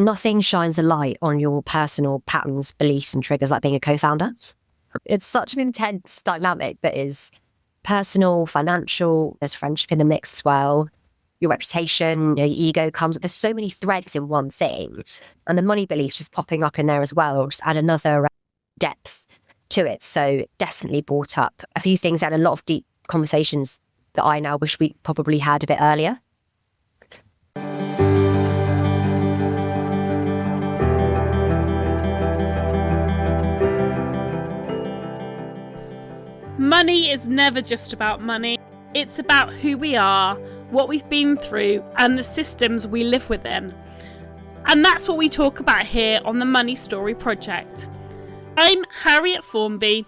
Nothing shines a light on your personal patterns, beliefs and triggers like being a co-founder. It's such an intense dynamic that is personal, financial, there's friendship in the mix as well. Your reputation, your ego comes. There's so many threads in one thing. And the money beliefs just popping up in there as well, just add another depth to it. So definitely brought up a few things and a lot of deep conversations that I now wish we probably had a bit earlier. Money is never just about money. It's about who we are, what we've been through, and the systems we live within. And that's what we talk about here on the Money Story Project. I'm Harriet Formby,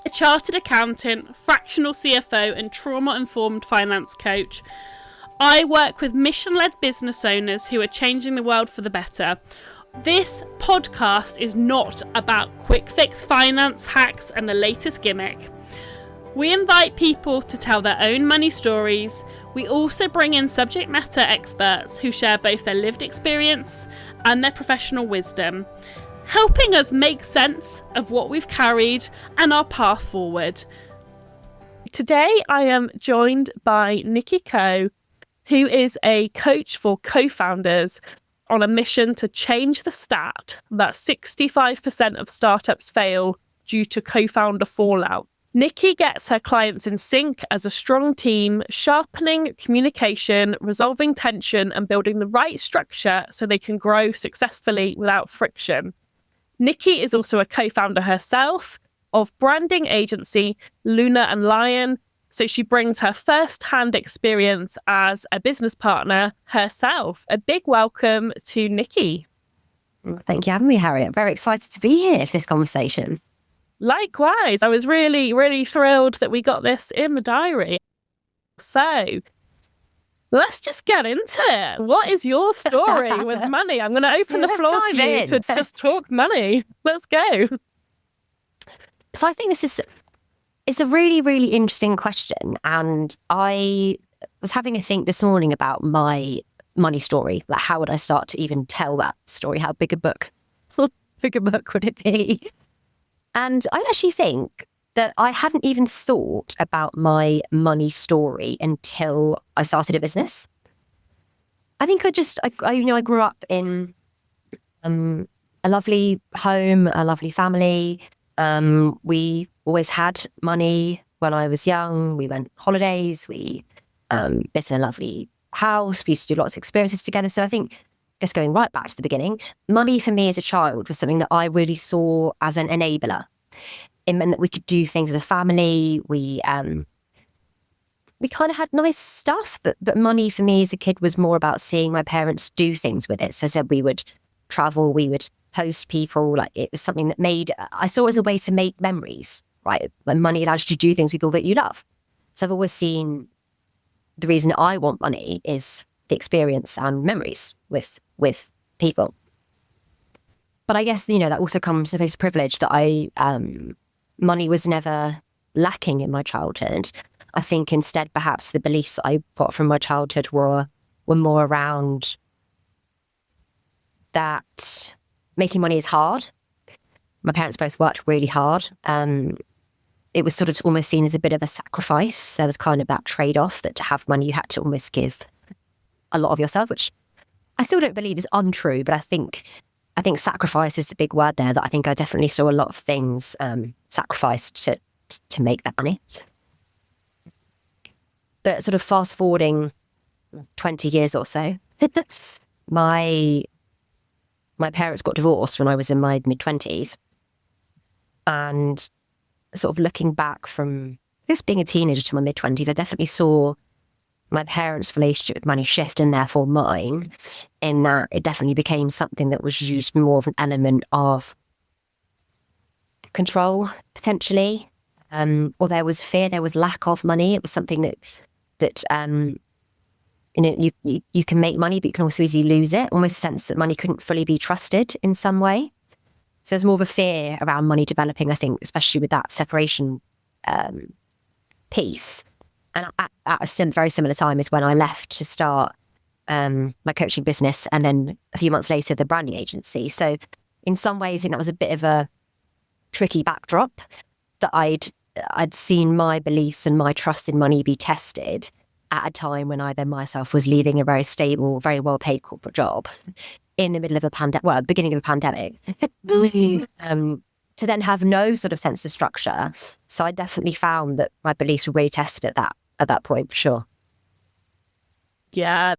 a chartered accountant, fractional CFO, and trauma-informed finance coach. I work with mission-led business owners who are changing the world for the better. This podcast is not about quick fix finance hacks and the latest gimmick. We invite people to tell their own money stories. We also bring in subject matter experts who share both their lived experience and their professional wisdom, helping us make sense of what we've carried and our path forward. Today I am joined by Nicki Coe, who is a coach for co-founders on a mission to change the stat that 65% of startups fail due to co-founder fallout. Nicki gets her clients in sync as a strong team, sharpening communication, resolving tension, and building the right structure so they can grow successfully without friction. Nicki is also a co-founder herself of branding agency Luna and Lion, so she brings her first-hand experience as a business partner herself. A big welcome to Nicki. Thank you for having me, Harriet. Very excited to be here for this conversation. Likewise, I was really, really thrilled that we got this in the diary. So let's just get into it. What is your story with money? I'm going to open the floor to you to just talk money. Let's go. So I think it's a really, really interesting question. And I was having a think this morning about my money story. Like, how would I start to even tell that story? How big a book would it be? And I actually think that I hadn't even thought about my money story until I started a business. I think I grew up in a lovely home, a lovely family. We always had money when I was young. We went holidays. We lived in a lovely house. We used to do lots of experiences together. So I think, just going right back to the beginning, money for me as a child was something that I really saw as an enabler. It meant that we could do things as a family. We kind of had nice stuff, but money for me as a kid was more about seeing my parents do things with it. So I said we would travel, we would host people. Like, it was something that I saw it as a way to make memories, right? Like, money allows you to do things with people that you love. So I've always seen the reason I want money is the experience and memories with people. But I guess, that also comes to a place of privilege that money was never lacking in my childhood. I think instead, perhaps the beliefs that I got from my childhood were more around that making money is hard. My parents both worked really hard. It was sort of almost seen as a bit of a sacrifice. There was kind of that trade-off that to have money, you had to almost give a lot of yourself, which I still don't believe is untrue, but I think sacrifice is the big word there, that I think I definitely saw a lot of things sacrificed to make that money. But sort of fast forwarding 20 years or so, my parents got divorced when I was in my mid-20s. And sort of looking back from just being a teenager to my mid-20s, I definitely saw my parents' relationship with money shift, and therefore mine, in that it definitely became something that was used more of an element of control, potentially. Or there was fear, there was lack of money. It was something that you can make money, but you can also easily lose it. Almost a sense that money couldn't fully be trusted in some way. So there's more of a fear around money developing, I think, especially with that separation piece. And at a very similar time is when I left to start my coaching business, and then a few months later, the branding agency. So in some ways, I think that was a bit of a tricky backdrop, that I'd seen my beliefs and my trust in money be tested at a time when I then myself was leading a very stable, very well-paid corporate job in the middle of a pandemic, well, beginning of a pandemic, to then have no sort of sense of structure. So I definitely found that my beliefs were really tested at that point, for sure. Yeah.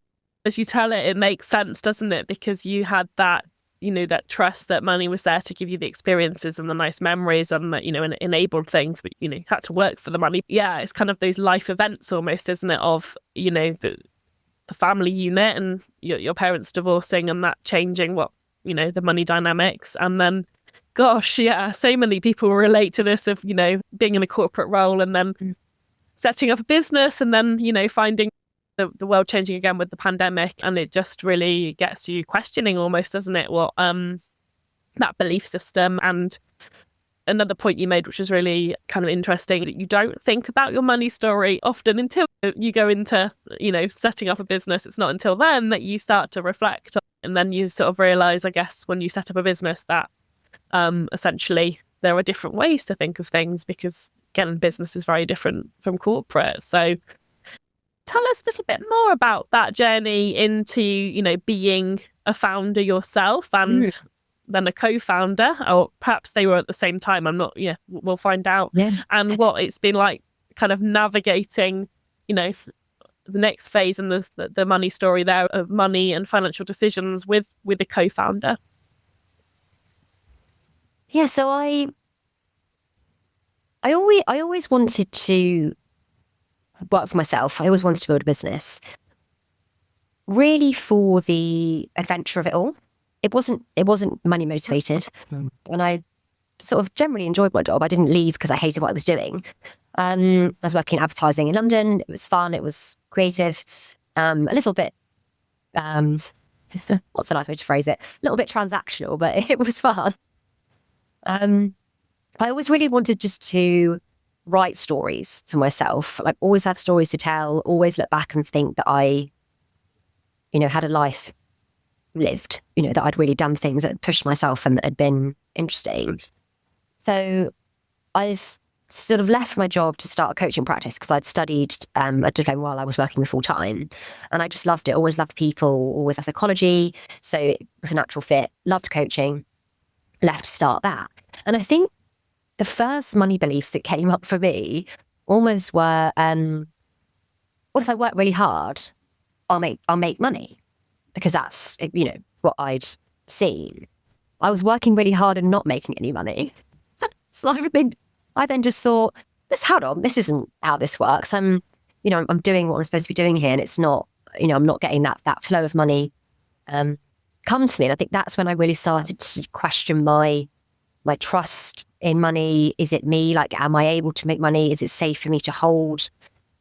As you tell it, it makes sense, doesn't it? Because you had that, that trust that money was there to give you the experiences and the nice memories and that, and it enabled things, but, had to work for the money. Yeah, it's kind of those life events almost, isn't it? Of, the family unit and your parents divorcing and that changing what, the money dynamics. And then, gosh, yeah, so many people relate to this of, being in a corporate role and then setting up a business and then, finding the world changing again with the pandemic, and it just really gets you questioning almost, doesn't it, what that belief system. And another point you made, which is really kind of interesting, that you don't think about your money story often until you go into, setting up a business. It's not until then that you start to reflect on, and then you sort of realize, I guess, when you set up a business that essentially there are different ways to think of things, because again, business is very different from corporate. So tell us a little bit more about that journey into, being a founder yourself and then a co-founder, or perhaps they were at the same time. I'm not, we'll find out. Yeah. And what it's been like kind of navigating, the next phase and the money story there of money and financial decisions with a co-founder. Yeah, so I always wanted to work for myself. I always wanted to build a business, really for the adventure of it all. It wasn't money motivated, and I sort of generally enjoyed my job. I didn't leave because I hated what I was doing. I was working in advertising in London. It was fun. It was creative. A little bit, what's a nice way to phrase it? A little bit transactional, but it was fun. I always really wanted just to write stories for myself, like always have stories to tell, always look back and think that I, had a life lived, that I'd really done things that had pushed myself and that had been interesting. So I sort of left my job to start a coaching practice because I'd studied a diploma while I was working full time, and I just loved it. Always loved people, always loved psychology. So it was a natural fit. Loved coaching. Left to start that. And I think the first money beliefs that came up for me almost were, what if I work really hard, I'll make money, because that's, what I'd seen. I was working really hard and not making any money. So I then just thought, hold on, this isn't how this works. I'm doing what I'm supposed to be doing here, and it's not, I'm not getting that flow of money come to me. And I think that's when I really started to question my trust in money. Is it me? Like, am I able to make money? Is it safe for me to hold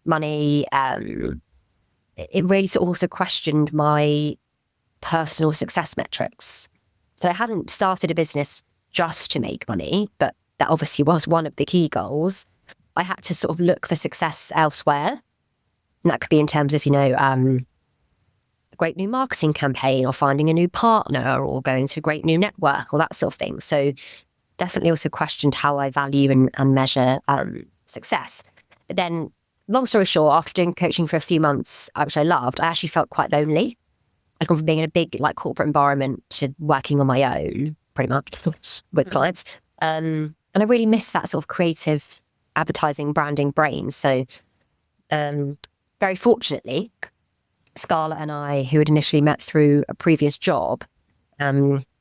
money? It really sort of also questioned my personal success metrics. So I hadn't started a business just to make money, but that obviously was one of the key goals. I had to sort of look for success elsewhere. And that could be in terms of, a great new marketing campaign, or finding a new partner, or going to a great new network, or that sort of thing. So definitely also questioned how I value and measure success. But then, long story short, after doing coaching for a few months, which I loved, I actually felt quite lonely. I'd gone from being in a big corporate environment to working on my own, pretty much, with clients. And I really missed that sort of creative advertising, branding brain. So very fortunately, Scarlett and I, who had initially met through a previous job,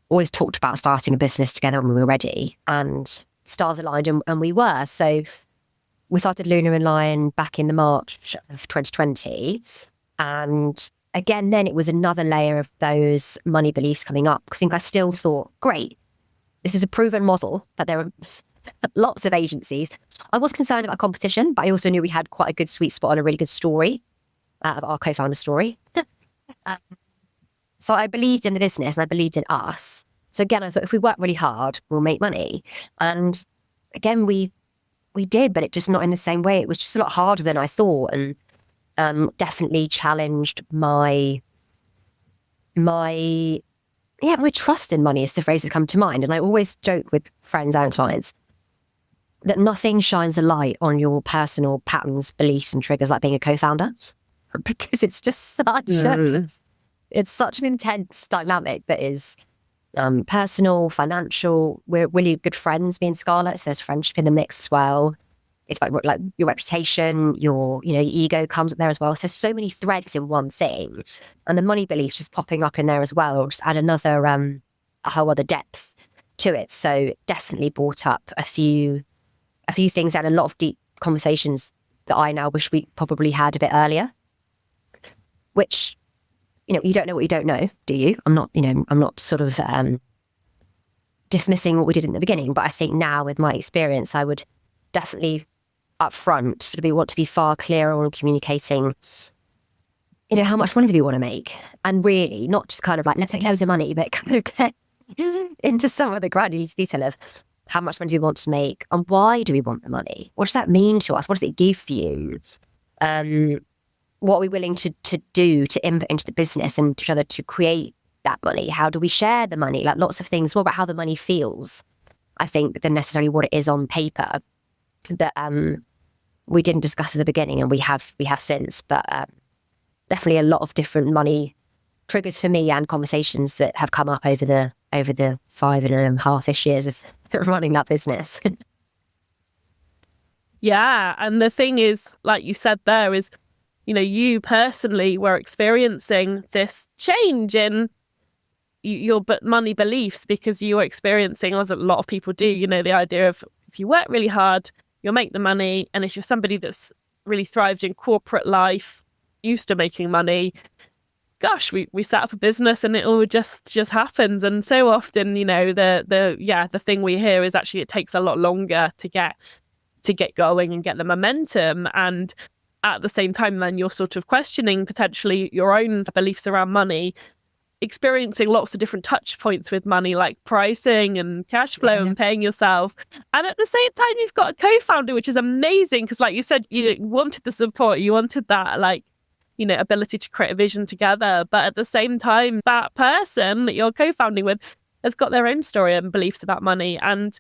always talked about starting a business together when we were ready, and stars aligned, and we were. So we started Luna and Lion back in the March of 2020. And again, then it was another layer of those money beliefs coming up. I think I still thought, great, this is a proven model, that there are lots of agencies. I was concerned about competition, but I also knew we had quite a good sweet spot and a really good story of our co-founder story. So I believed in the business and I believed in us. So again, I thought if we work really hard, we'll make money. And again, we did, but it just not in the same way. It was just a lot harder than I thought, and definitely challenged my my trust in money is the phrase that come to mind. And I always joke with friends and clients that nothing shines a light on your personal patterns, beliefs, and triggers like being a co-founder, because it's just it's such an intense dynamic that is personal, financial. We're really good friends, me and Scarlett, so there's friendship in the mix as well. It's about like your reputation, your ego comes up there as well. So there's so many threads in one thing, and the money beliefs just popping up in there as well. Just add another a whole other depth to it. So definitely brought up a few things and a lot of deep conversations that I now wish we probably had a bit earlier. Which, you don't know what you don't know, do you? I'm not sort of dismissing what we did in the beginning, but I think now with my experience, I would definitely up front sort of want to be far clearer on communicating, how much money do we want to make? And really not just kind of like, let's make loads of money, but kind of get into some of the granular detail of how much money do we want to make and why do we want the money? What does that mean to us? What does it give you? What are we willing to do to input into the business and to each other to create that money? How do we share the money? Like lots of things. What about how the money feels? I think than necessarily what it is on paper that we didn't discuss at the beginning and we have since. But definitely a lot of different money triggers for me and conversations that have come up over the 5.5-ish years of running that business. Yeah, and the thing is, like you said there, is you personally were experiencing this change in your money beliefs because you were experiencing, as a lot of people do, the idea of if you work really hard, you'll make the money. And if you're somebody that's really thrived in corporate life, used to making money, gosh, we set up a business and it all just happens. And so often, the thing we hear is actually it takes a lot longer to get going and get the momentum. And at the same time, then you're sort of questioning potentially your own beliefs around money, experiencing lots of different touch points with money, like pricing and cash flow and paying yourself. And at the same time, you've got a co-founder, which is amazing because, like you said, you wanted the support, you wanted that, ability to create a vision together. But at the same time, that person that you're co-founding with has got their own story and beliefs about money. And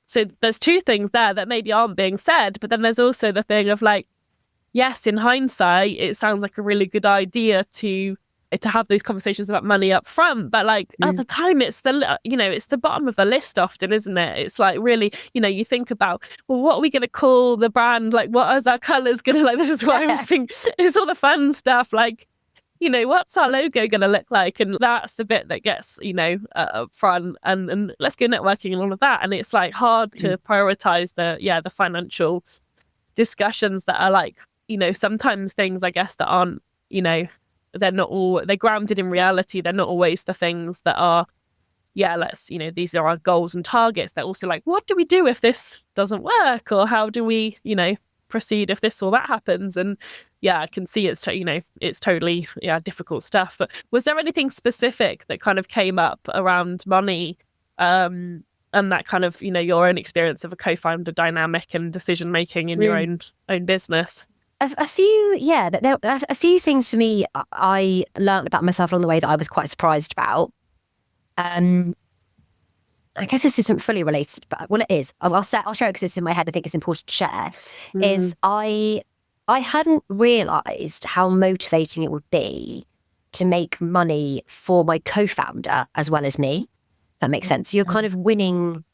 so there's two things there that maybe aren't being said, but then there's also the thing of like, yes, in hindsight, it sounds like a really good idea to have those conversations about money up front. But at the time, it's the bottom of the list often, isn't it? It's like really, you think about, well, what are we going to call the brand? Like, what is our colours going to this is what I was thinking. It's all the fun stuff. Like, what's our logo going to look like? And that's the bit that gets, up front and let's go networking and all of that. And it's like hard to prioritize the financial discussions that are like, sometimes things I guess that aren't, they're grounded in reality. They're not always the things that are, these are our goals and targets. They're also like, what do we do if this doesn't work? Or how do we, proceed if this or that happens? And I can see it's totally, difficult stuff. But was there anything specific that kind of came up around money and that kind of, your own experience of a co-founder dynamic and decision-making in your own business? A few, there are a few things for me I learned about myself along the way that I was quite surprised about. I guess this isn't fully related, but it is. I'll share it because it's in my head. I think it's important to share. Is I hadn't realised how motivating it would be to make money for my co-founder as well as me. That makes sense. You're kind of winning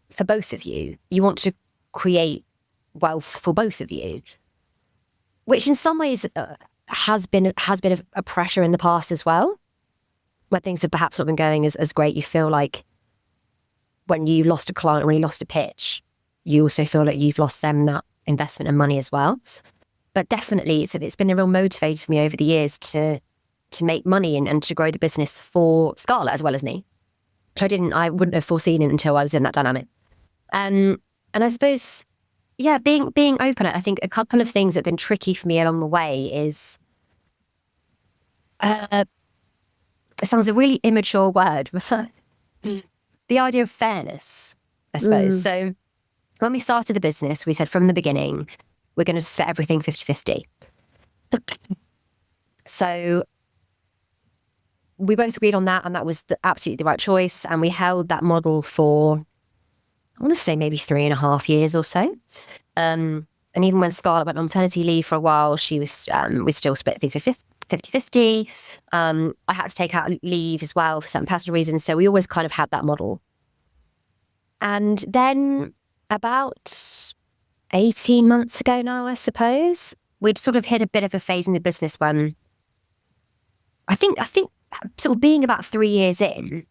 for both of you. You want to create wealth for both of you, which in some ways has been a pressure in the past as well, where things have perhaps not been going as great. You feel like when you lost a client, when you lost a pitch, you also feel like you've lost them that investment and money as well. But definitely, it's been a real motivator for me over the years to make money and to grow the business for Scarlett as well as me, which I wouldn't have foreseen it until I was in that dynamic. And I suppose, being open. I think a couple of things that have been tricky for me along the way is, it sounds a really immature word, but the idea of fairness, I suppose. So when we started the business, we said from the beginning, we're going to split everything 50-50. So we both agreed on that, and that was absolutely the right choice. And we held that model for, I want to say maybe 3.5 years or so. And even when Scarlett went on maternity leave for a while, she was we still split things 50-50. I had to take out leave as well for certain personal reasons. So we always kind of had that model. And then about 18 months ago now, I suppose, we'd sort of hit a bit of a phase in the business when I think sort of being about 3 years in,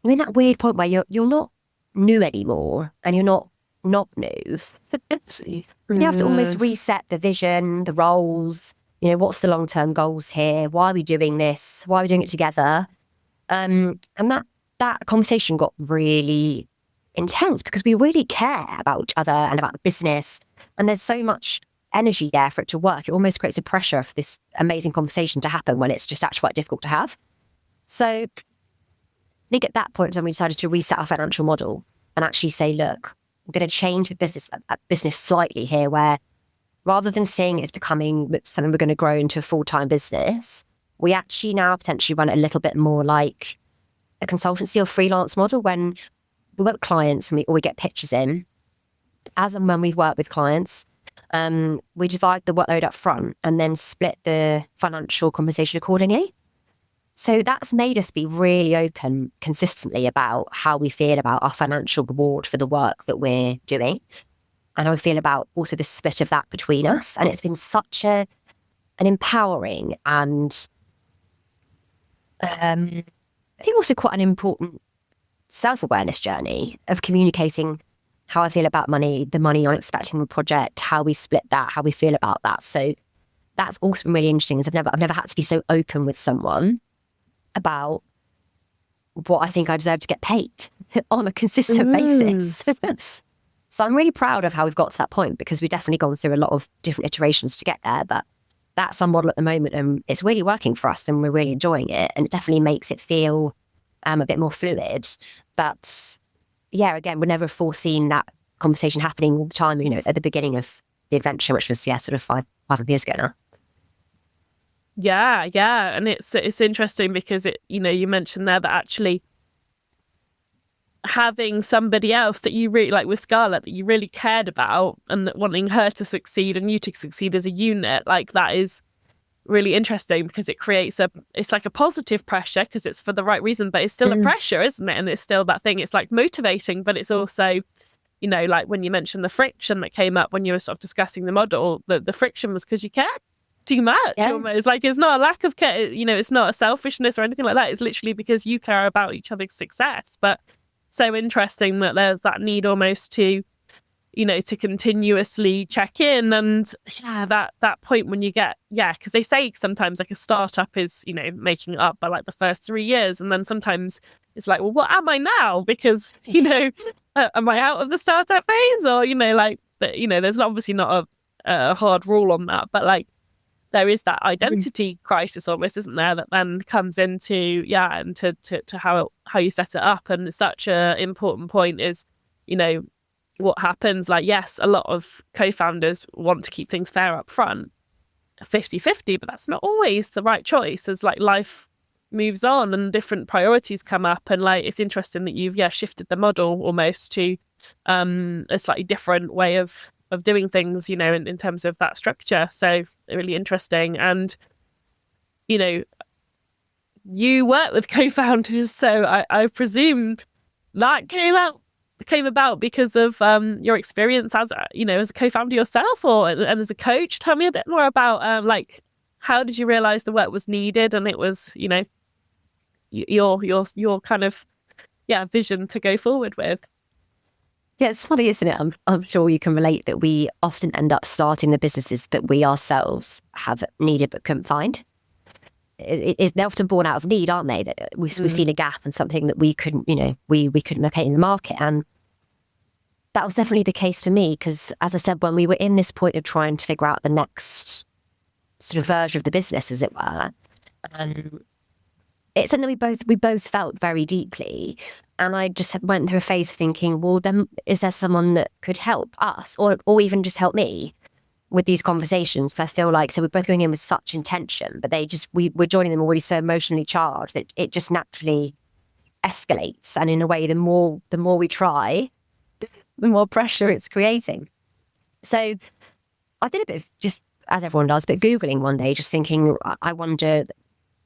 you're in that weird point where you're not new anymore and you're not new. You have to almost reset the vision, the roles, what's the long-term goals here? Why are we doing this? Why are we doing it together? And that conversation got really intense because we really care about each other and about the business. And there's so much energy there for it to work. It almost creates a pressure for this amazing conversation to happen when it's just actually quite difficult to have. So I think at that point when we decided to reset our financial model and actually say, look, we're going to change the business slightly here, where rather than seeing it as becoming something we're going to grow into a full-time business, we actually now potentially run it a little bit more like a consultancy or freelance model. When we work with clients and we get pitches in, as and when we work with clients, we divide the workload up front and then split the financial compensation accordingly. So that's made us be really open consistently about how we feel about our financial reward for the work that we're doing, and how we feel about also the split of that between us. And it's been such an empowering and I think also quite an important self-awareness journey of communicating how I feel about money, the money I'm expecting from a project, how we split that, how we feel about that. So that's also been really interesting, is I've never had to be so open with someone about what I think I deserve to get paid on a consistent basis. So I'm really proud of how we've got to that point, because we've definitely gone through a lot of different iterations to get there. But that's our model at the moment, and it's really working for us and we're really enjoying it. And it definitely makes it feel a bit more fluid. But yeah, again, we're never foreseen that conversation happening all the time, at the beginning of the adventure, which was, sort of five years ago now. Yeah. And it's interesting because you mentioned there that actually having somebody else that you really, like with Scarlett, that you really cared about and wanting her to succeed and you to succeed as a unit, like that is really interesting, because it creates it's like a positive pressure because it's for the right reason, but it's still a pressure, isn't it? And it's still that thing, it's like motivating, but it's also, like when you mentioned the friction that came up when you were sort of discussing the model, the friction was because you care too much. Almost like it's not a lack of care, it's not a selfishness or anything like that. It's literally because you care about each other's success. But so interesting that there's that need almost to to continuously check in. And that point when you get, because they say sometimes like a startup is making it up by like the first 3 years, and then sometimes it's like, well, what am I now? Because am I out of the startup phase? Or there's obviously not a hard rule on that, but like there is that identity crisis almost, isn't there, that then comes into and to how you set it up. And such a important point is what happens, like, yes, a lot of co-founders want to keep things fair up front, 50-50, but that's not always the right choice as like life moves on and different priorities come up. And like it's interesting that you've shifted the model almost to a slightly different way of doing things, in terms of that structure. So really interesting. And you work with co-founders, so I presume that came about because of your experience as as a co-founder yourself, and as a coach. Tell me a bit more about like, how did you realize the work was needed and it was your kind of vision to go forward with? Yeah, it's funny, isn't it? I'm sure you can relate that we often end up starting the businesses that we ourselves have needed but couldn't find. They're often born out of need, aren't they? That we've seen a gap and something that we couldn't, we couldn't locate in the market. And that was definitely the case for me, because as I said, when we were in this point of trying to figure out the next sort of version of the business, as it were, it's something we both felt very deeply. And I just went through a phase of thinking, well, then is there someone that could help us or even just help me with these conversations, 'cause I feel like, so we're both going in with such intention, but we're joining them already so emotionally charged that it just naturally escalates. And in a way, the more we try, the more pressure it's creating. So I did a bit of, just as everyone does, but Googling one day, just thinking, I wonder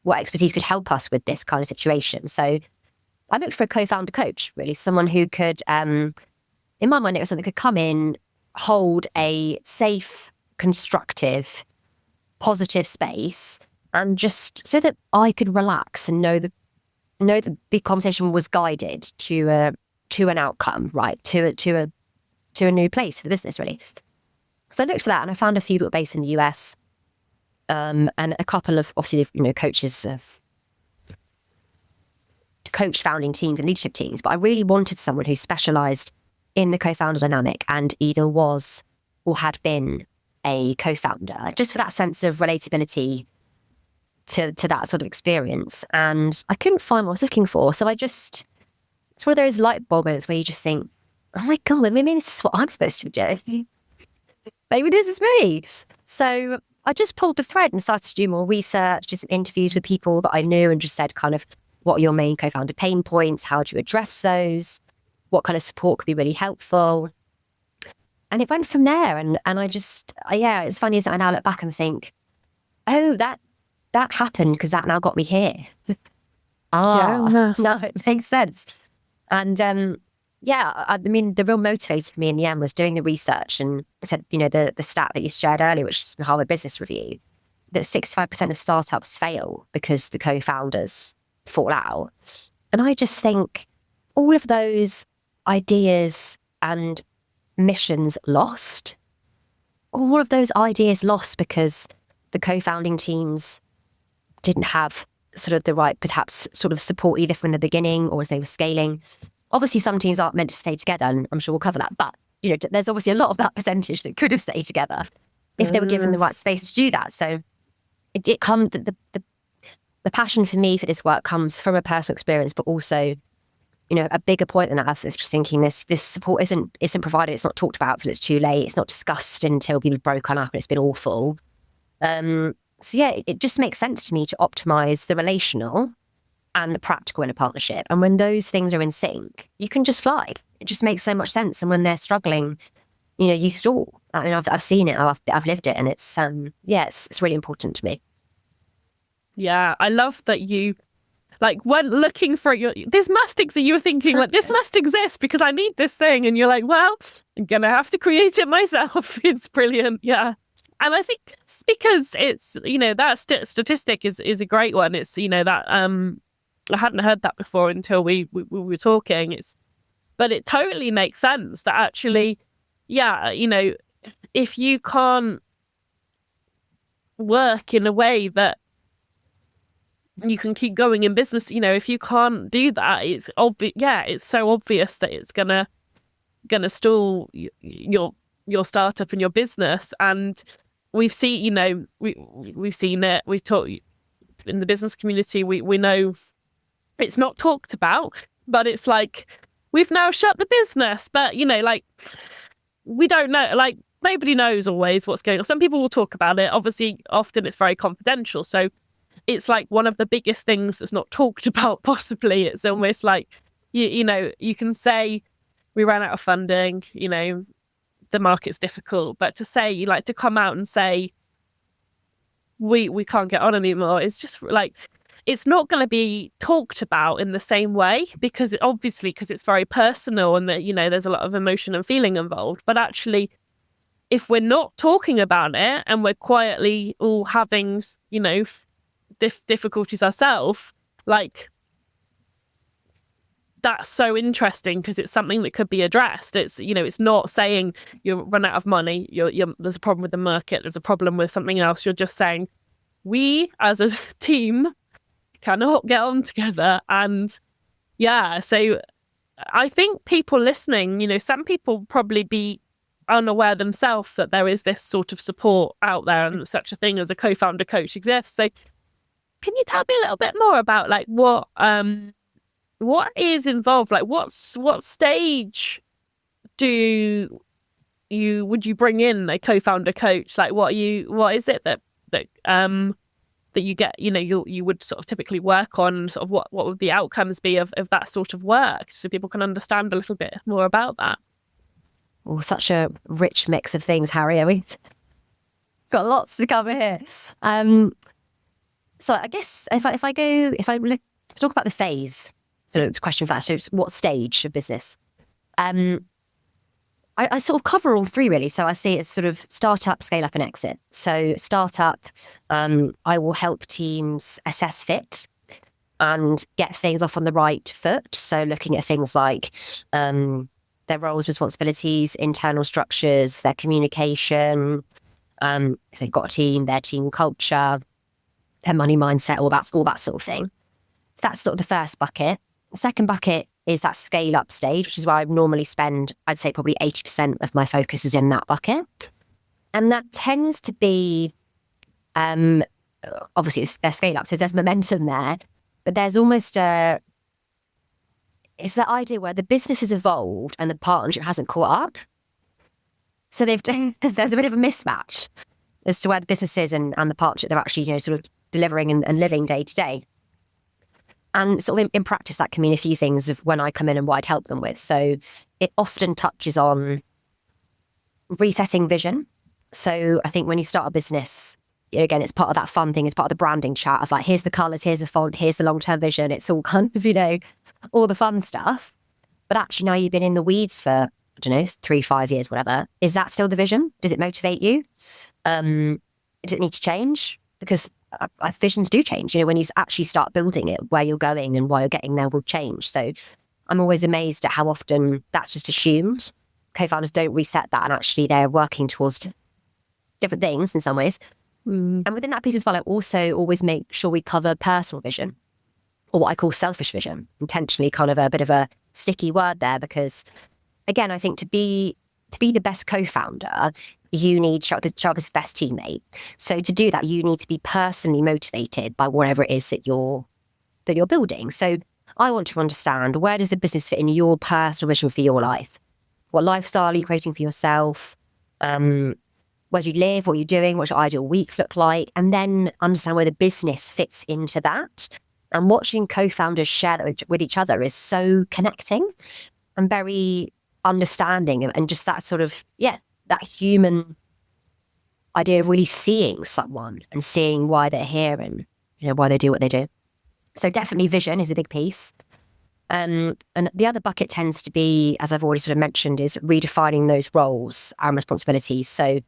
what expertise could help us with this kind of situation. So I looked for a co-founder coach, really, someone who could, in my mind, it was something that could come in, hold a safe, constructive, positive space, and just so that I could relax and know that the conversation was guided to an outcome, right? To a new place for the business, really. So I looked for that, and I found a few that were based in the US, and a couple of, obviously, coaches of coach founding teams and leadership teams. But I really wanted someone who specialised in the co-founder dynamic and either was or had been a co-founder, just for that sense of relatability to that sort of experience. And I couldn't find what I was looking for. So it's one of those light bulb moments where you just think, oh my God, maybe this is what I'm supposed to do. Maybe this is me. So I just pulled the thread and started to do more research, did some interviews with people that I knew, and just said kind of, what are your main co-founder pain points? How do you address those? What kind of support could be really helpful? And it went from there. And I just, yeah, it's funny as I now look back and think, oh, that happened because that now got me here. Yeah. No, it makes sense. And yeah, I mean, the real motivator for me in the end was doing the research, and said, the stat that you shared earlier, which is from Harvard Business Review, that 65% of startups fail because the co-founders fall out. And I just think all of those ideas and missions lost, all of those ideas lost because the co-founding teams didn't have sort of the right, perhaps, sort of support either from the beginning or as they were scaling. Obviously, some teams aren't meant to stay together, and I'm sure we'll cover that. But, there's obviously a lot of that percentage that could have stayed together if they were given the right space to do that. So it comes, the passion for me for this work comes from a personal experience, but also, a bigger point than that. I was just thinking this support isn't provided. It's not talked about till it's too late. It's not discussed until people have broken up and it's been awful. So yeah, it just makes sense to me to optimize the relational and the practical in a partnership. And when those things are in sync, you can just fly. It just makes so much sense. And when they're struggling, you stall. I mean, I've seen it. I've lived it, and it's it's really important to me. Yeah, I love that you went looking for it. This must exist. You were thinking this must exist because I need this thing, and you're like, well, I'm gonna have to create it myself. It's brilliant. Yeah. And I think it's because it's, that statistic is a great one. It's, that I hadn't heard that before until we were talking. But it totally makes sense that actually, yeah, if you can't work in a way that you can keep going in business, if you can't do that, it's obvious. Yeah, it's so obvious that it's gonna stall your startup and your business. And we've seen, we've seen it. We've talked in the business community. We know it's not talked about, but it's like we've now shut the business. But we don't know. Nobody knows always what's going on. Some people will talk about it. Obviously, often it's very confidential. So it's like one of the biggest things that's not talked about. Possibly, it's almost like you can say we ran out of funding. The market's difficult, but to say to come out and say we can't get on anymore, it's just it's not going to be talked about in the same way because it's very personal and that there's a lot of emotion and feeling involved. But actually, if we're not talking about it and we're quietly all having difficulties ourselves, that's so interesting because it's something that could be addressed. It's it's not saying you run out of money, there's a problem with the market, there's a problem with something else. You're just saying we as a team cannot get on together. And yeah, so I think people listening, some people probably be unaware themselves that there is this sort of support out there and such a thing as a co-founder coach exists. So can you tell me a little bit more about what is involved? What stage do would you bring in a co-founder coach? Like, what is it that you get, you would sort of typically work on? Sort of what would the outcomes be of that sort of work, so people can understand a little bit more about that? Oh, such a rich mix of things, Harry. We've got lots to cover here. So I guess if I talk about the phase, so it's a question first. So what stage of business? I sort of cover all three, really. So I see it as sort of startup, scale up, and exit. So startup, I will help teams assess fit and get things off on the right foot. So looking at things like their roles, responsibilities, internal structures, their communication, if they've got a team, their team culture, their money mindset, all that sort of thing. So that's sort of the first bucket. The second bucket is that scale up stage, which is where I normally spend, I'd say probably 80% of my focus is in that bucket. And that tends to be, obviously it's their scale up, so there's momentum there, but there's almost it's that idea where the business has evolved and the partnership hasn't caught up. So there's a bit of a mismatch as to where the business is and the partnership they're actually, sort of delivering and living day to day. And sort of in practice, that can mean a few things of when I come in and what I'd help them with. So it often touches on resetting vision. So I think when you start a business, again, it's part of that fun thing. It's part of the branding chat of like, here's the colours, here's the font, here's the long-term vision. It's all kind of, all the fun stuff. But actually now you've been in the weeds for, I don't know, 3-5 years, whatever. Is that still the vision? Does it motivate you? Does it need to change? Because visions do change. When you actually start building it, where you're going and why you're getting there will change. So I'm always amazed at how often that's just assumed. Co-founders don't reset that, and actually they're working towards different things in some ways. And within that piece as well, I also always make sure we cover personal vision, or what I call selfish vision, intentionally kind of a bit of a sticky word there, because again, I think to be the best co-founder, you need to show up as the best teammate. So to do that, you need to be personally motivated by whatever it is that you're building. So I want to understand, where does the business fit in your personal vision for your life? What lifestyle are you creating for yourself? Where do you live? What are you doing? What's your ideal week look like? And then understand where the business fits into that. And watching co-founders share that with each other is so connecting and very understanding, and just that sort of, that human idea of really seeing someone and seeing why they're here and, why they do what they do. So definitely vision is a big piece. And the other bucket tends to be, as I've already sort of mentioned, is redefining those roles and responsibilities. So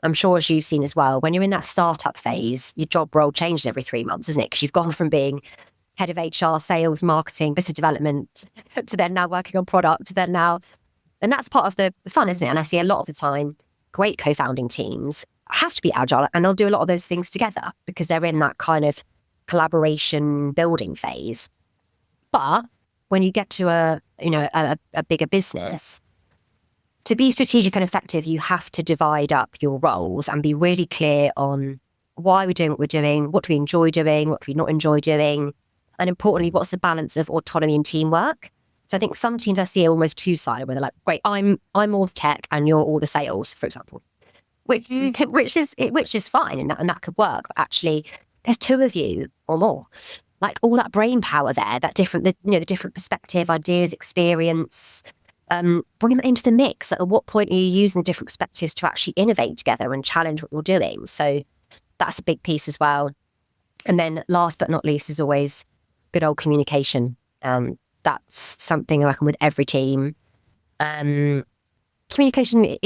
I'm sure, as you've seen as well, when you're in that startup phase, your job role changes every 3 months, isn't it? Because you've gone from being head of HR, sales, marketing, business development, to then now working on product, to then now... And that's part of the fun, isn't it? And I see a lot of the time, great co-founding teams have to be agile, and they'll do a lot of those things together because they're in that kind of collaboration building phase. But when you get to a bigger business, to be strategic and effective, you have to divide up your roles and be really clear on why we're doing what we're doing, what do we enjoy doing, what do we not enjoy doing, and importantly, what's the balance of autonomy and teamwork. So I think some teams I see are almost two-sided, where they're like, great, I'm all the tech and you're all the sales, for example, which is fine, and that could work. But actually, there's two of you or more, like all that brain power there, the different perspective, ideas, experience, bringing that into the mix. At what point are you using the different perspectives to actually innovate together and challenge what you're doing? So that's a big piece as well. And then last but not least is always good old communication. That's something I reckon with every team. Communication,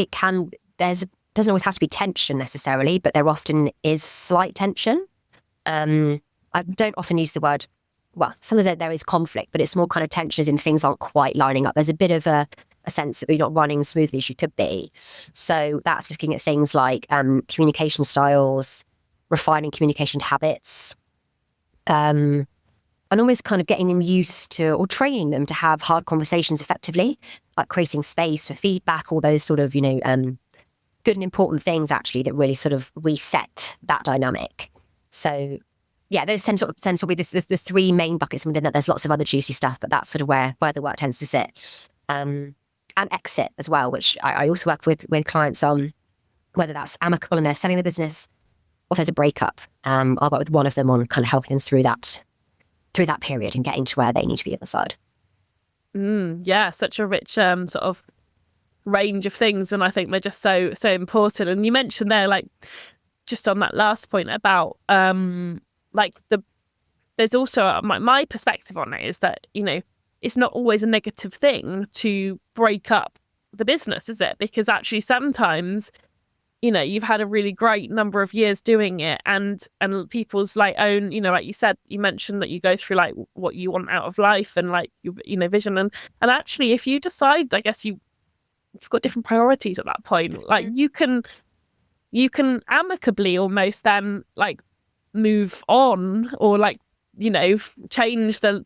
doesn't always have to be tension necessarily, but there often is slight tension. I don't often use the word, well, sometimes there is conflict, but it's more kind of tension as in things aren't quite lining up. There's a bit of a sense that you're not running as smoothly as you could be. So that's looking at things like communication styles, refining communication habits, and almost kind of getting them used to, or training them to have hard conversations effectively, like creating space for feedback, all those sort of, good and important things actually that really sort of reset that dynamic. So yeah, those tend to be the three main buckets. Within that, there's lots of other juicy stuff, but that's sort of where the work tends to sit. And and exit as well, which I also work with clients on, whether that's amicable and they're selling the business, or if there's a breakup. I'll work with one of them on kind of helping them through that period and getting to where they need to be on the side. Yeah, such a rich sort of range of things, and I think they're just so important. And you mentioned there, like, just on that last point about like there's also my perspective on it is that, you know, it's not always a negative thing to break up the business, is it? Because actually sometimes, you know, you've had a really great number of years doing it, and people's like own, you know, like you said, you mentioned that you go through like what you want out of life and like you know, vision, and actually if you decide, I guess you've got different priorities at that point, like you can amicably almost then like move on, or like, you know, change the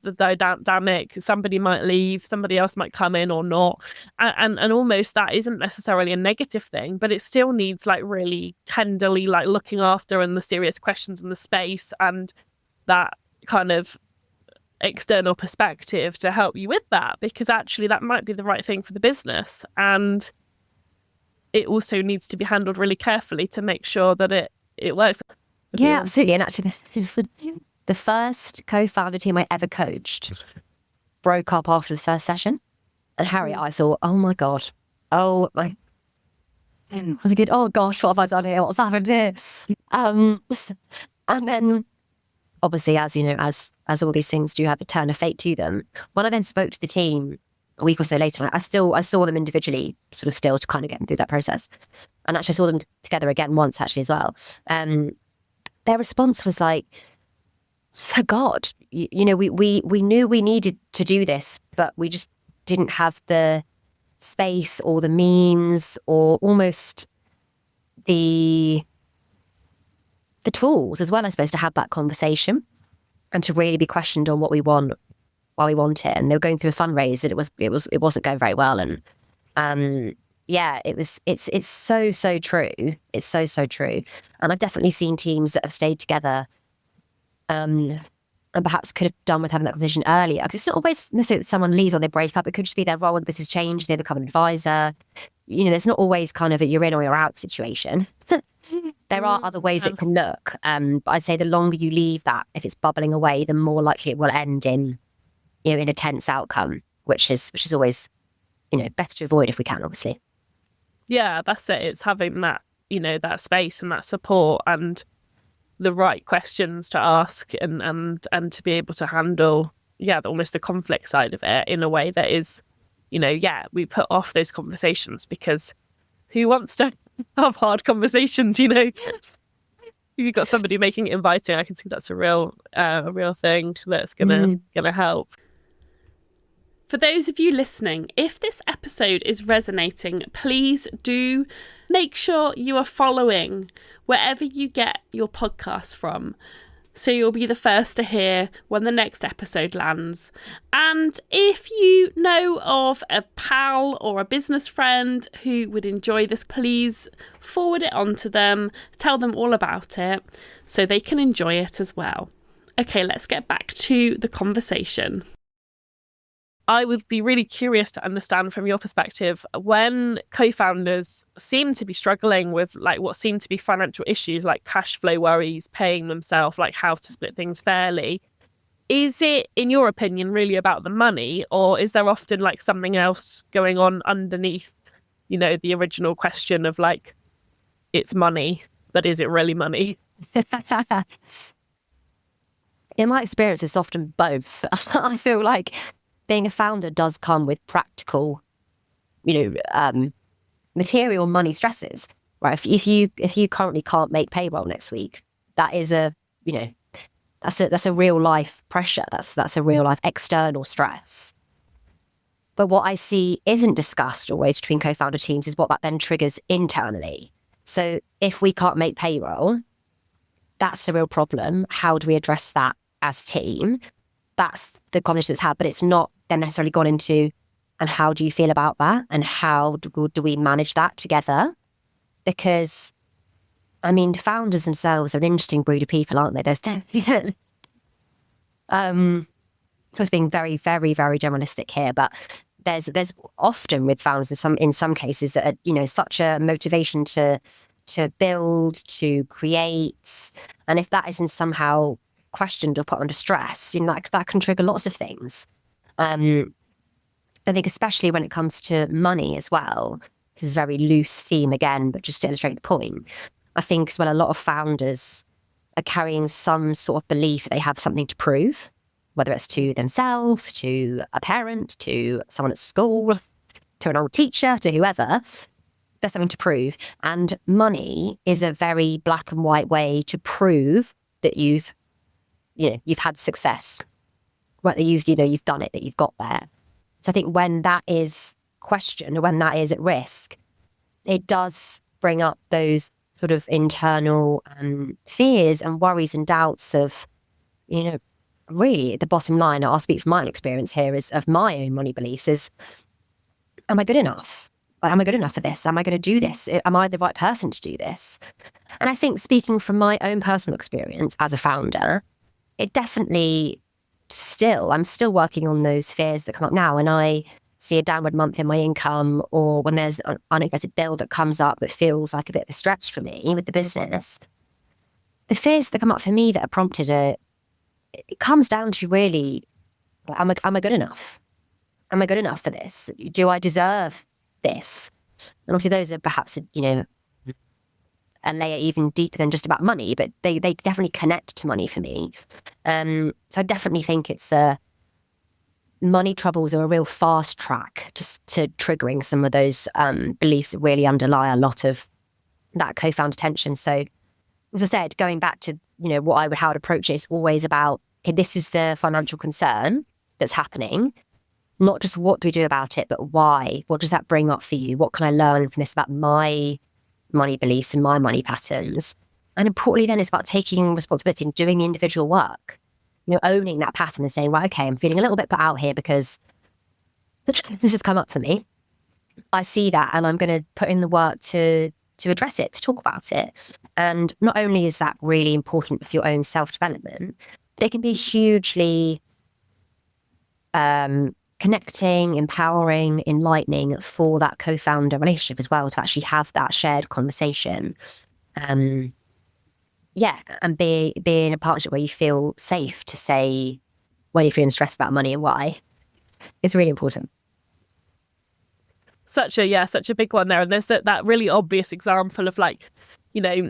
dynamic. Somebody might leave, somebody else might come in or not, and almost that isn't necessarily a negative thing, but it still needs like really tenderly like looking after, and the serious questions in the space, and that kind of external perspective to help you with that, because actually that might be the right thing for the business, and it also needs to be handled really carefully to make sure that it works. Yeah, absolutely. And actually the first co-founder team I ever coached broke up after the first session. And Harriet, I thought, oh my God. Oh my. Was it good? Oh gosh, what have I done here? What's happened here? And then obviously, as you know, as all these things do have a turn of fate to them, when I then spoke to the team a week or so later, I saw them individually, sort of still to kind of get them through that process. And actually I saw them together again once actually as well. Their response was like, "For God, you know, we knew we needed to do this, but we just didn't have the space or the means or almost the tools as well, I suppose, to have that conversation and to really be questioned on what we want, why we want it." And they were going through a fundraise, and it wasn't going very well. And yeah, it's so true. It's so true. And I've definitely seen teams that have stayed together, and perhaps could have done with having that conversation earlier. Because it's not always necessarily that someone leaves or they break up. It could just be their role in the business change. They become an advisor. You know, there's not always kind of a you're in or you're out situation. There are other ways it can look. But I'd say the longer you leave that, if it's bubbling away, the more likely it will end in, you know, in a tense outcome, which is always, you know, better to avoid if we can, obviously. Yeah, that's it. It's having that, you know, that space and that support and the right questions to ask, and to be able to handle, yeah, almost the conflict side of it in a way that is, you know, yeah, we put off those conversations, because who wants to have hard conversations, you know? If you've got somebody making it inviting, I can see that's a real thing that's gonna help. For those of you listening, if this episode is resonating, please do make sure you are following wherever you get your podcasts from, so you'll be the first to hear when the next episode lands. And if you know of a pal or a business friend who would enjoy this, please forward it on to them, tell them all about it so they can enjoy it as well. Okay, let's get back to the conversation. I would be really curious to understand from your perspective, when co-founders seem to be struggling with like what seem to be financial issues like cash flow worries, paying themselves, like how to split things fairly. Is it, in your opinion, really about the money, or is there often like something else going on underneath, you know, the original question of like, it's money, but is it really money? In my experience, it's often both. I feel like being a founder does come with practical, you know, material money stresses, right? If you currently can't make payroll next week, that is that's a real life pressure. That's a real life external stress. But what I see isn't discussed always between co-founder teams is what that then triggers internally. So if we can't make payroll, that's a real problem. How do we address that as a team? That's the conversation that's had, but it's not then necessarily gone into, and how do you feel about that? And how do we manage that together? Because, I mean, founders themselves are an interesting breed of people, aren't they? There's definitely, so it's being very, very, very generalistic here, but there's often with founders in some cases that are, you know, such a motivation to build, to create, and if that isn't somehow questioned or put under stress, you know, that can trigger lots of things. I think especially when it comes to money as well, because it's a very loose theme again, but just to illustrate the point, I think as well a lot of founders are carrying some sort of belief that they have something to prove, whether it's to themselves, to a parent, to someone at school, to an old teacher, to whoever. There's something to prove. And money is a very black and white way to prove that you've had success. Whether you've done it, that you've got there. So I think when that is questioned or when that is at risk, it does bring up those sort of internal fears and worries and doubts of, you know, really the bottom line, I'll speak from my own experience here, is of my own money beliefs is, am I good enough? Am I good enough for this? Am I going to do this? Am I the right person to do this? And I think speaking from my own personal experience as a founder, it definitely I'm still working on those fears that come up now. And I see a downward month in my income, or when there's an unexpected bill that comes up that feels like a bit of a stretch for me with the business, the fears that come up for me that are prompted it comes down to really, am I good enough? Am I good enough for this? Do I deserve this? And obviously those are perhaps, you know, a layer even deeper than just about money, but they definitely connect to money for me. So I definitely think it's money troubles are a real fast track just to triggering some of those beliefs that really underlie a lot of that co-founder tension. So as I said, going back to, you know, how I'd approach it is always about, okay, this is the financial concern that's happening. Not just what do we do about it, but why? What does that bring up for you? What can I learn from this about my money beliefs and my money patterns? And importantly then, it's about taking responsibility and doing the individual work. You know, owning that pattern and saying, right, okay, I'm feeling a little bit put out here because this has come up for me. I see that and I'm going to put in the work to address it, to talk about it. And not only is that really important for your own self-development, but it can be hugely connecting, empowering, enlightening for that co-founder relationship as well, to actually have that shared conversation. And be in a partnership where you feel safe to say when you're feeling stressed about money and why. It's really important. Such a big one there. And there's that really obvious example of, like, you know,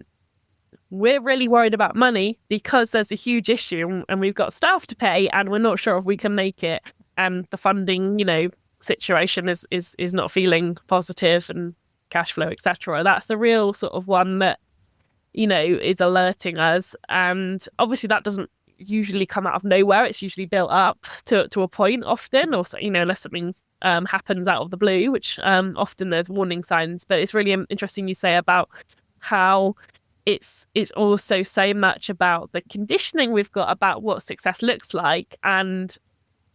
we're really worried about money because there's a huge issue and we've got staff to pay and we're not sure if we can make it. And the funding, you know, situation is not feeling positive, and cash flow, etc. That's the real sort of one that, you know, is alerting us. And obviously that doesn't usually come out of nowhere. It's usually built up to a point often, or, you know, unless something happens out of the blue, which often there's warning signs. But it's really interesting you say about how it's also so much about the conditioning we've got about what success looks like. And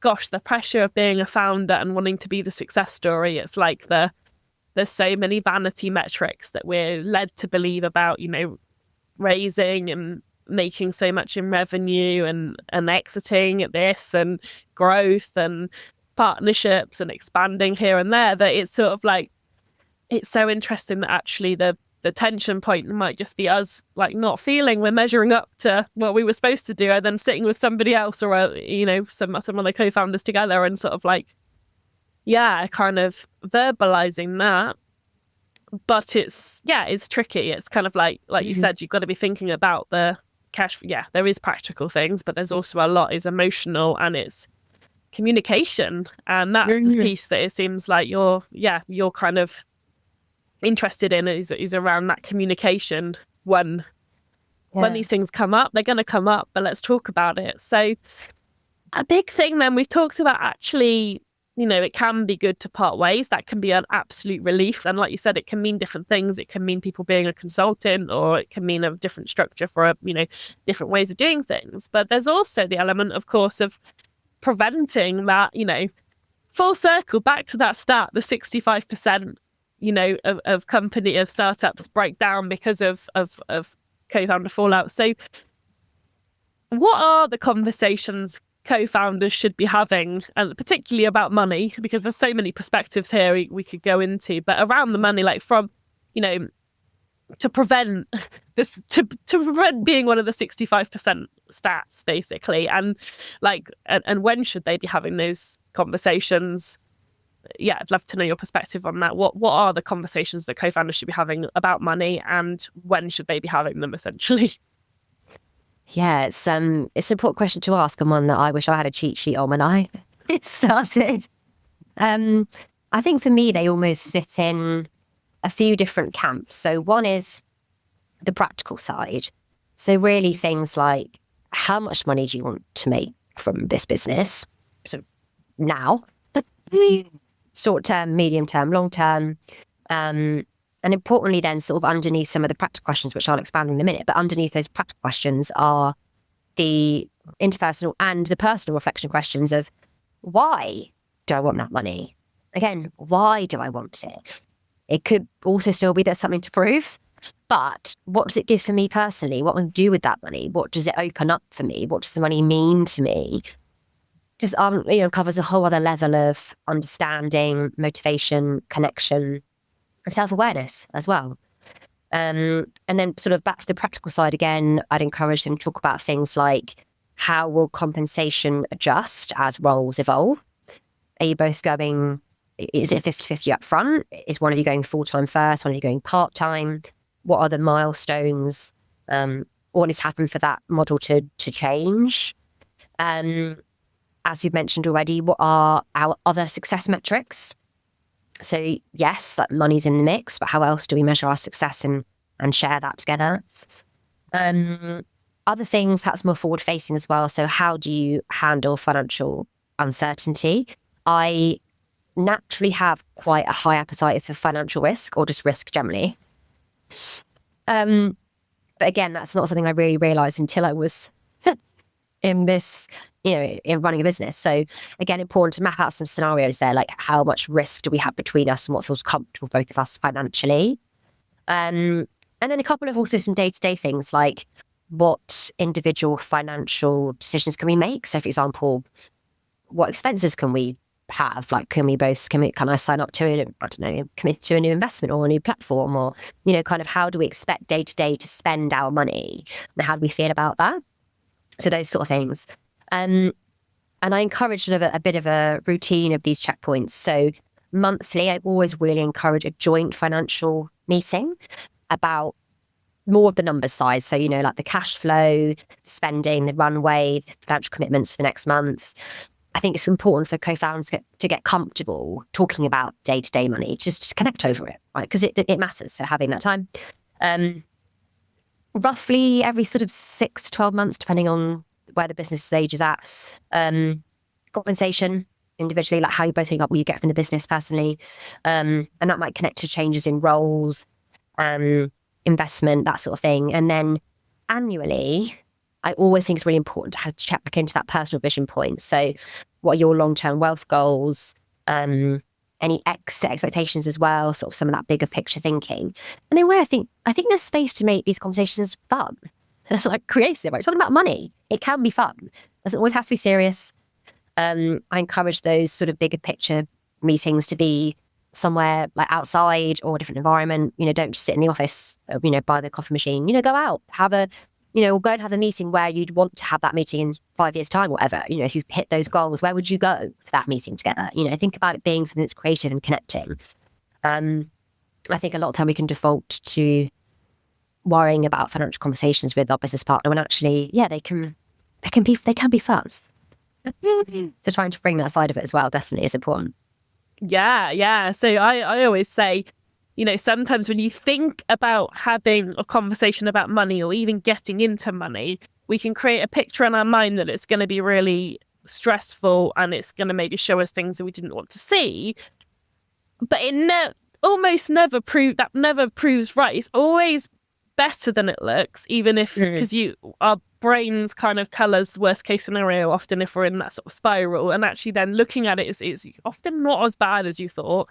gosh, the pressure of being a founder and wanting to be the success story. It's like there's so many vanity metrics that we're led to believe about, you know, raising and making so much in revenue and exiting at this and growth and partnerships and expanding here and there, that it's sort of like, it's so interesting that actually the tension point might just be us, like, not feeling we're measuring up to what we were supposed to do, and then sitting with somebody else or you know, some of the co-founders together and sort of like, kind of verbalizing that. But it's tricky. It's kind of like you said, you've got to be thinking about the cash. Yeah, there is practical things, but there's also a lot is emotional, and it's communication. And that's the piece that it seems like you're kind of interested in, is around that communication. When these things come up, they're going to come up, but let's talk about it. So a big thing then, we've talked about, actually, you know, it can be good to part ways. That can be an absolute relief. And like you said, it can mean different things. It can mean people being a consultant, or it can mean a different structure for different ways of doing things. But there's also the element, of course, of preventing that, you know, full circle back to that start, the 65%, you know, of startups break down because of co-founder fallout. So what are the conversations co-founders should be having, and particularly about money, because there's so many perspectives here we could go into, but around the money, like from, to prevent this, to prevent being one of the 65% stats, basically, and and when should they be having those conversations? Yeah, I'd love to know your perspective on that. What are the conversations that co-founders should be having about money, and when should they be having them, essentially? Yeah, it's an important question to ask, and one that I wish I had a cheat sheet on when I started. I think for me, they almost sit in a few different camps. So one is the practical side. So really things like, how much money do you want to make from this business? So now, short term, medium term, long term. And importantly then, sort of underneath some of the practical questions, which I'll expand in a minute, but underneath those practical questions are the interpersonal and the personal reflection questions of, why do I want that money? Again, why do I want it? It could also still be there's something to prove, but what does it give for me personally? What will I do with that money? What does it open up for me? What does the money mean to me? Just covers a whole other level of understanding, motivation, connection, and self-awareness as well. And then sort of back to the practical side again, I'd encourage them to talk about things like, how will compensation adjust as roles evolve? Are you both going, is it 50-50 up front? Is one of you going full-time first? One of you going part-time? What are the milestones? What needs to happen for that model to change? As you've mentioned already, what are our other success metrics? So yes, that money's in the mix, but how else do we measure our success and share that together? Other things, perhaps more forward-facing as well. So how do you handle financial uncertainty? I naturally have quite a high appetite for financial risk, or just risk generally. But again, that's not something I really realised until I was in this, in running a business. So again, important to map out some scenarios there, like how much risk do we have between us and what feels comfortable both of us financially. And then a couple of also some day-to-day things like, what individual financial decisions can we make? So for example, what expenses can we have? Like, can I sign up to commit to a new investment or a new platform, or, kind of how do we expect day to day to spend our money? And how do we feel about that? So those sort of things. And I encourage sort of a bit of a routine of these checkpoints. So monthly, I always really encourage a joint financial meeting about more of the numbers side. So, like the cash flow, spending, the runway, the financial commitments for the next month. I think it's important for co-founders to get comfortable talking about day-to-day money, just to connect over it, right? Because it matters. So having that time. Roughly every sort of 6 to 12 months, depending on where the business stage is at. Compensation individually, like how you both think up what you get from the business personally. And that might connect to changes in roles, investment, that sort of thing. And then annually, I always think it's really important to check back into that personal vision point. So what are your long-term wealth goals? Any exit expectations as well, sort of some of that bigger picture thinking. And then where I think there's space to make these conversations fun. It's like creative, right? It's talking about money. It can be fun. It doesn't always have to be serious. I encourage those sort of bigger picture meetings to be somewhere like outside or a different environment. Don't just sit in the office, by the coffee machine. Go out, or go and have a meeting where you'd want to have that meeting in 5 years' time, whatever. If you've hit those goals, where would you go for that meeting together? Think about it being something that's creative and connecting. I think a lot of time we can default to worrying about financial conversations with our business partner when actually, they can be fun. So trying to bring that side of it as well definitely is important. Yeah. So I always say, sometimes when you think about having a conversation about money or even getting into money, we can create a picture in our mind that it's going to be really stressful and it's going to maybe show us things that we didn't want to see. But it almost never proves right. It's always better than it looks, even if, because our brains kind of tell us the worst case scenario often if we're in that sort of spiral, and actually then looking at it is often not as bad as you thought.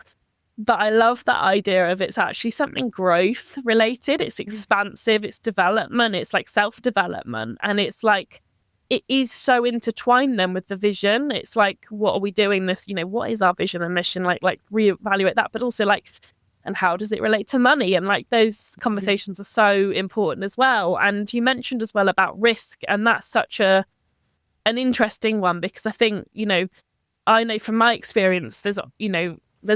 But I love that idea of it's actually something growth related. It's expansive, it's development, it's like self-development. And it's like, it is so intertwined then with the vision. It's like, what are we doing this, what is our vision and mission? Like reevaluate that, but also like, and how does it relate to money? And like those conversations are so important as well. And you mentioned as well about risk, and that's such an interesting one, because I think, I know from my experience, there's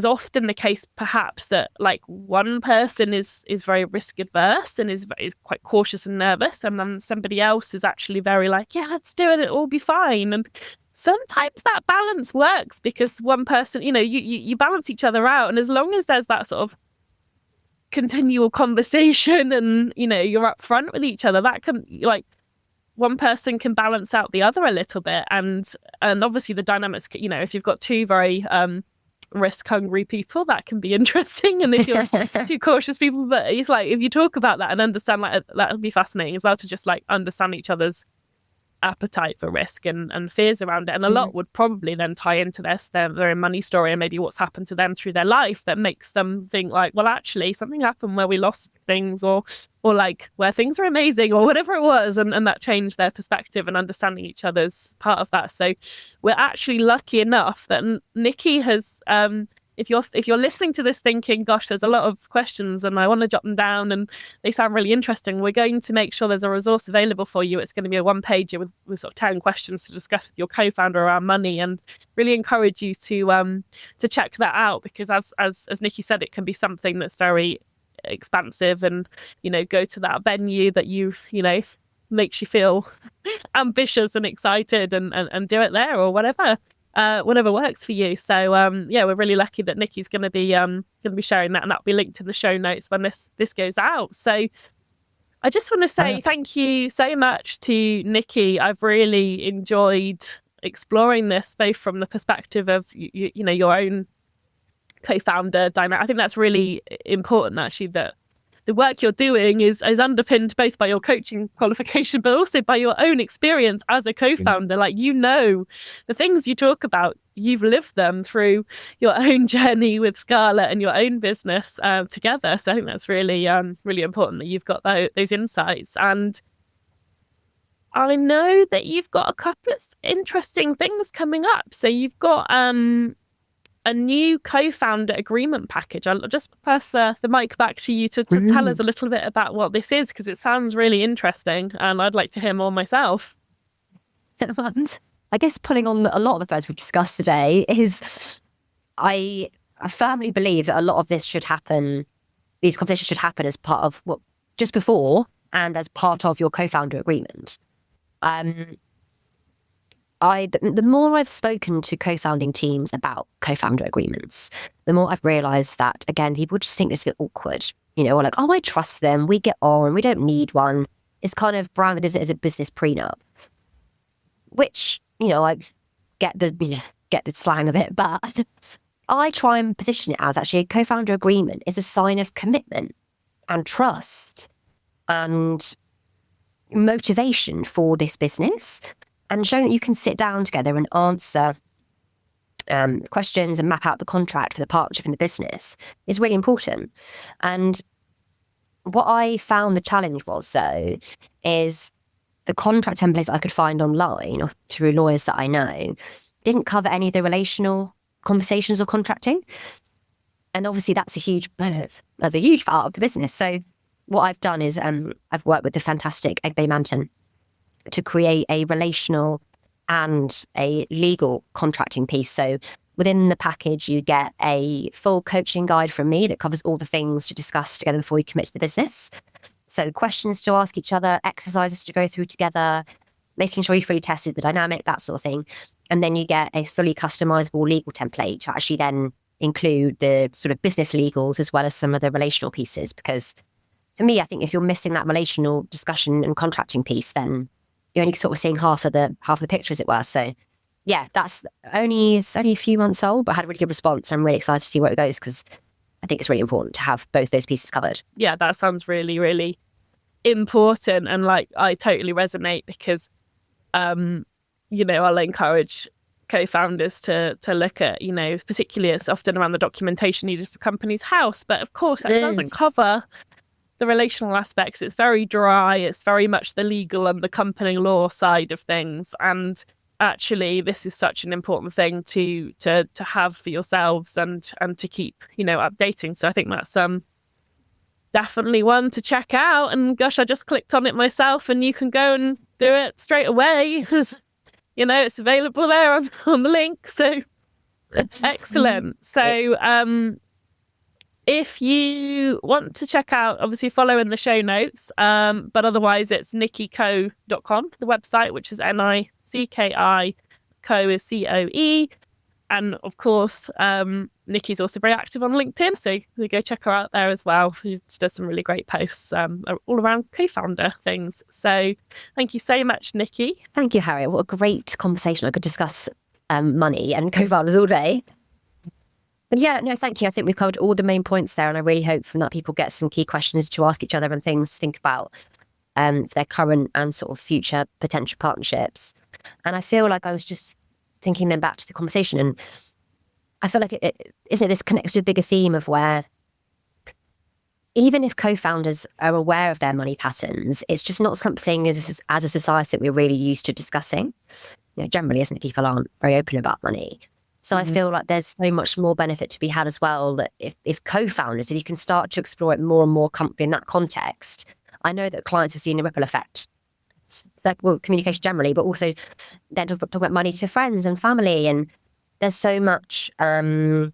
often the case perhaps that like one person is very risk adverse and is quite cautious and nervous, and then somebody else is actually very like, yeah, let's do it, it'll all be fine. And sometimes that balance works, because one person, you balance each other out, and as long as there's that sort of continual conversation and you're upfront with each other, that can, like, one person can balance out the other a little bit. And obviously the dynamics, if you've got two very risk hungry people, that can be interesting, and if you're two cautious people, but it's like, if you talk about that and understand, like, that would be fascinating as well, to just like understand each other's appetite for risk and fears around it. And a lot would probably then tie into their own money story, and maybe what's happened to them through their life that makes them think like, well, actually something happened where we lost things, or like where things were amazing, or whatever it was, and that changed their perspective, and understanding each other's part of that. So we're actually lucky enough that Nicki has if you're listening to this thinking, gosh, there's a lot of questions and I want to jot them down and they sound really interesting, we're going to make sure there's a resource available for you. It's going to be a one-pager with sort of 10 questions to discuss with your co-founder around money, and really encourage you to check that out, because as Nicki said, it can be something that's very expansive, and go to that venue that makes you feel ambitious and excited, and do it there, or whatever works for you. So we're really lucky that Nicki's going to be sharing that, and that'll be linked in the show notes when this goes out. So I just want to say thank you so much to Nicki. I've really enjoyed exploring this, both from the perspective of your own co-founder dynamic. I think that's really important, actually, that the work you're doing is underpinned both by your coaching qualification, but also by your own experience as a co-founder. Like, the things you talk about, you've lived them through your own journey with Scarlett and your own business together. So I think that's really, really important that you've got those insights. And I know that you've got a couple of interesting things coming up. So you've got a new co-founder agreement package. I'll just pass the mic back to you to tell us a little bit about what this is, because it sounds really interesting and I'd like to hear more myself. I guess pulling on a lot of the threads we've discussed today is I firmly believe that a lot of this should happen, these conversations should happen as part of just before and as part of your co-founder agreement. The more I've spoken to co-founding teams about co-founder agreements, the more I've realised that, again, people just think this is a bit awkward. Or like, oh, I trust them, we get on, we don't need one. It's kind of branded as a business prenup, which, I get the slang of it, but I try and position it as actually a co-founder agreement is a sign of commitment and trust and motivation for this business, and showing that you can sit down together and answer questions and map out the contract for the partnership in the business is really important. And what I found the challenge was, though, is the contract templates I could find online or through lawyers that I know didn't cover any of the relational conversations or contracting. And obviously that's a huge part of the business. So what I've done is I've worked with the fantastic Egbe Manton to create a relational and a legal contracting piece. So within the package, you get a full coaching guide from me that covers all the things to discuss together before you commit to the business. So questions to ask each other, exercises to go through together, making sure you fully tested the dynamic, that sort of thing. And then you get a fully customizable legal template to actually then include the sort of business legals as well as some of the relational pieces. Because for me, I think if you're missing that relational discussion and contracting piece, then you're only sort of seeing half of the picture, as it were. So yeah, it's only a few months old, but had a really good response. I'm really excited to see where it goes, because I think it's really important to have both those pieces covered. Yeah, that sounds really, really important. And like, I totally resonate, because, I'll encourage co-founders to look at, particularly it's often around the documentation needed for company's house. But of course, that doesn't cover the relational aspects. It's very dry. It's very much the legal and the company law side of things. And actually, this is such an important thing to have for yourselves and to keep, updating. So I think that's definitely one to check out. And gosh, I just clicked on it myself, and you can go and do it straight away. It's available there on the link. So excellent. So if you want to check out, obviously follow in the show notes, but otherwise it's nickicoe.com, the website, which is Nicki, Coe is Coe. And of course, Nicki's also very active on LinkedIn, so you go check her out there as well. She does some really great posts all around co-founder things. So thank you so much, Nicki. Thank you, Harriet. What a great conversation. I could discuss money and co-founders all day. But yeah, no, thank you. I think we've covered all the main points there, and I really hope from that people get some key questions to ask each other and things to think about for their current and sort of future potential partnerships. And I feel like I was just thinking then back to the conversation, and I feel like this connects to a bigger theme of where even if co-founders are aware of their money patterns, it's just not something as a society that we're really used to discussing. Generally, isn't it? People aren't very open about money. So I feel like there's so much more benefit to be had as well, that if co-founders, if you can start to explore it more and more in that context, I know that clients have seen a ripple effect. Communication generally, but also then talk about money to friends and family. And there's so much value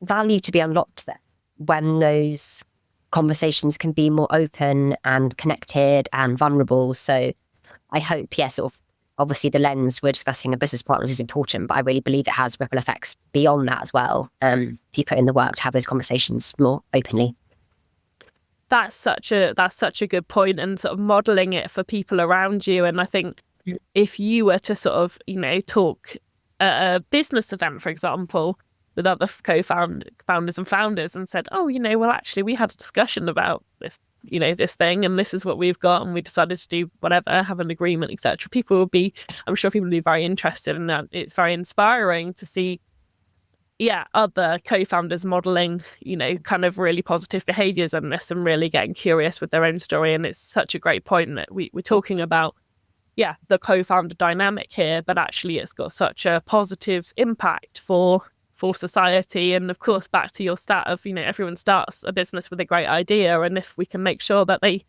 to be unlocked there when those conversations can be more open and connected and vulnerable. So I hope, obviously the lens we're discussing of business partners is important, but I really believe it has ripple effects beyond that as well. If you put in the work to have those conversations more openly. That's such a good point, and sort of modeling it for people around you. And I think if you were to sort of, talk at a business event, for example, with other co-founders and founders and said, well, actually, we had a discussion about this, this thing, and this is what we've got, and we decided to do whatever, have an agreement, etc. I'm sure people will be very interested in that. It's very inspiring to see other co-founders modeling, kind of really positive behaviors in this and really getting curious with their own story. And it's such a great point that we're talking about, the co-founder dynamic here, but actually it's got such a positive impact for society. And of course, back to your stat of, everyone starts a business with a great idea. And if we can make sure that they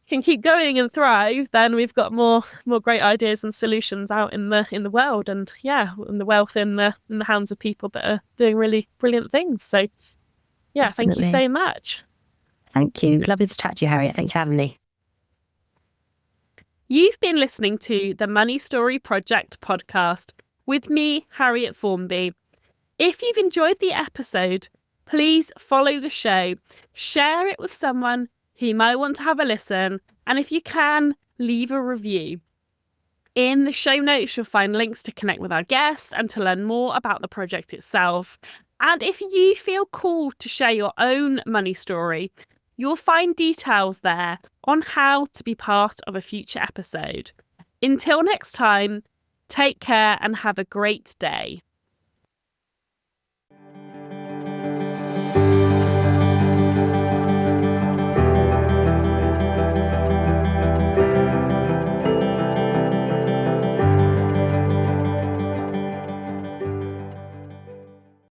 can keep going and thrive, then we've got more great ideas and solutions out in the world, and and the wealth in the hands of people that are doing really brilliant things. So Definitely. Thank you so much. Thank you. Lovely to chat to you, Harriet. Thanks for having me. You've been listening to the Money Story Project podcast with me, Harriet Formby. If you've enjoyed the episode, please follow the show, share it with someone who might want to have a listen, and if you can, leave a review. In the show notes, you'll find links to connect with our guests and to learn more about the project itself. And if you feel called to share your own money story, you'll find details there on how to be part of a future episode. Until next time, take care and have a great day.